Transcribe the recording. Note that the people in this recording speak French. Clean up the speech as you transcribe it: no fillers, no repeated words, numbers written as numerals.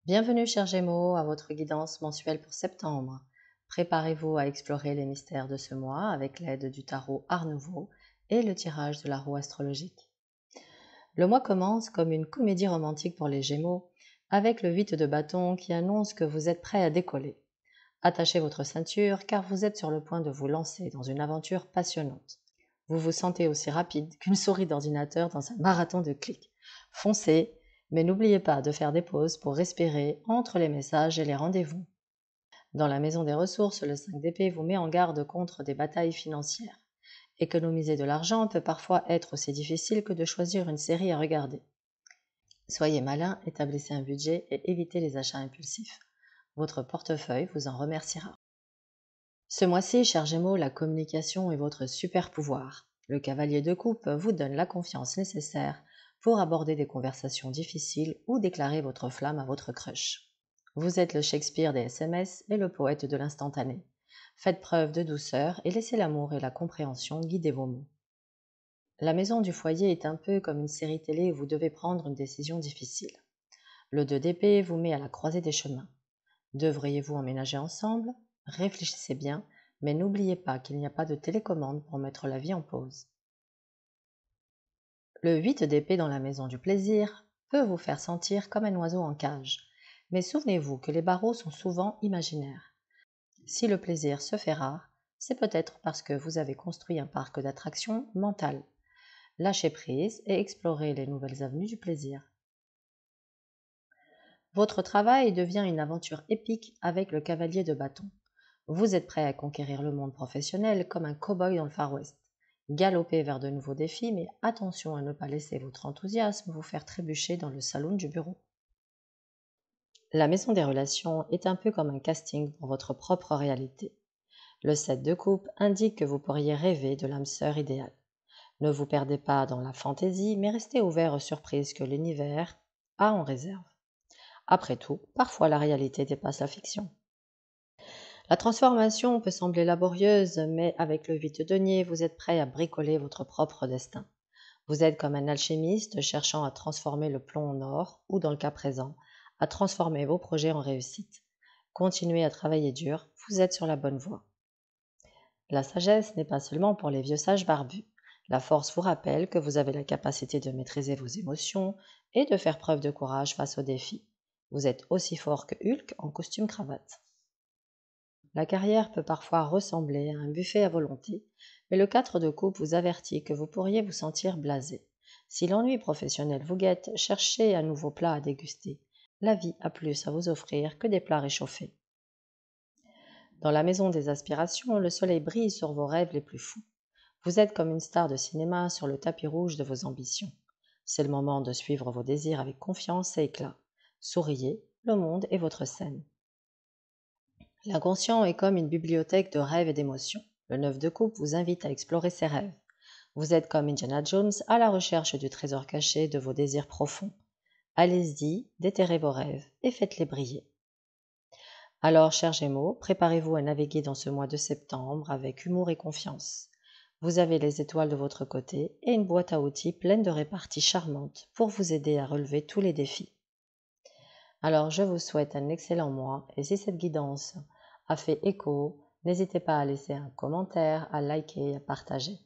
Bienvenue chers Gémeaux à votre guidance mensuelle pour septembre. Préparez-vous à explorer les mystères de ce mois avec l'aide du tarot Art Nouveau et le tirage de la roue astrologique. Le mois commence comme une comédie romantique pour les Gémeaux avec le 8 de bâton qui annonce que vous êtes prêts à décoller. Attachez votre ceinture car vous êtes sur le point de vous lancer dans une aventure passionnante. Vous vous sentez aussi rapide qu'une souris d'ordinateur dans un marathon de clics. Foncez, mais n'oubliez pas de faire des pauses pour respirer entre les messages et les rendez-vous. Dans la maison des ressources, le 5 d'épée vous met en garde contre des batailles financières. Économiser de l'argent peut parfois être aussi difficile que de choisir une série à regarder. Soyez malin, établissez un budget et évitez les achats impulsifs. Votre portefeuille vous en remerciera. Ce mois-ci, chers Gémeaux, la communication est votre super pouvoir. Le cavalier de coupe vous donne la confiance nécessaire pour aborder des conversations difficiles ou déclarer votre flamme à votre crush. Vous êtes le Shakespeare des SMS et le poète de l'instantané. Faites preuve de douceur et laissez l'amour et la compréhension guider vos mots. La maison du foyer est un peu comme une série télé où vous devez prendre une décision difficile. Le 2 d'épée vous met à la croisée des chemins. Devriez-vous emménager ensemble? Réfléchissez bien, mais n'oubliez pas qu'il n'y a pas de télécommande pour mettre la vie en pause. Le 8 d'épée dans la maison du plaisir peut vous faire sentir comme un oiseau en cage, mais souvenez-vous que les barreaux sont souvent imaginaires. Si le plaisir se fait rare, c'est peut-être parce que vous avez construit un parc d'attractions mentales. Lâchez prise et explorez les nouvelles avenues du plaisir. Votre travail devient une aventure épique avec le cavalier de bâton. Vous êtes prêt à conquérir le monde professionnel comme un cow-boy dans le Far West. Galopez vers de nouveaux défis, mais attention à ne pas laisser votre enthousiasme vous faire trébucher dans le salon du bureau. La maison des relations est un peu comme un casting pour votre propre réalité. Le 7 de coupe indique que vous pourriez rêver de l'âme sœur idéale. Ne vous perdez pas dans la fantaisie, mais restez ouvert aux surprises que l'univers a en réserve. Après tout, parfois la réalité dépasse la fiction. La transformation peut sembler laborieuse, mais avec le 8 de denier, vous êtes prêt à bricoler votre propre destin. Vous êtes comme un alchimiste cherchant à transformer le plomb en or, ou dans le cas présent, à transformer vos projets en réussite. Continuez à travailler dur, vous êtes sur la bonne voie. La sagesse n'est pas seulement pour les vieux sages barbus. La force vous rappelle que vous avez la capacité de maîtriser vos émotions et de faire preuve de courage face aux défis. Vous êtes aussi fort que Hulk en costume cravate. La carrière peut parfois ressembler à un buffet à volonté, mais le 4 de coupe vous avertit que vous pourriez vous sentir blasé. Si l'ennui professionnel vous guette, cherchez un nouveau plat à déguster. La vie a plus à vous offrir que des plats réchauffés. Dans la maison des aspirations, le soleil brille sur vos rêves les plus fous. Vous êtes comme une star de cinéma sur le tapis rouge de vos ambitions. C'est le moment de suivre vos désirs avec confiance et éclat. Souriez, le monde est votre scène. L'inconscient est comme une bibliothèque de rêves et d'émotions. Le 9 de coupe vous invite à explorer ses rêves. Vous êtes comme Indiana Jones à la recherche du trésor caché de vos désirs profonds. Allez-y, déterrez vos rêves et faites-les briller. Alors, chers Gémeaux, préparez-vous à naviguer dans ce mois de septembre avec humour et confiance. Vous avez les étoiles de votre côté et une boîte à outils pleine de réparties charmantes pour vous aider à relever tous les défis. Alors, je vous souhaite un excellent mois et si cette guidance a fait écho, n'hésitez pas à laisser un commentaire, à liker et à partager.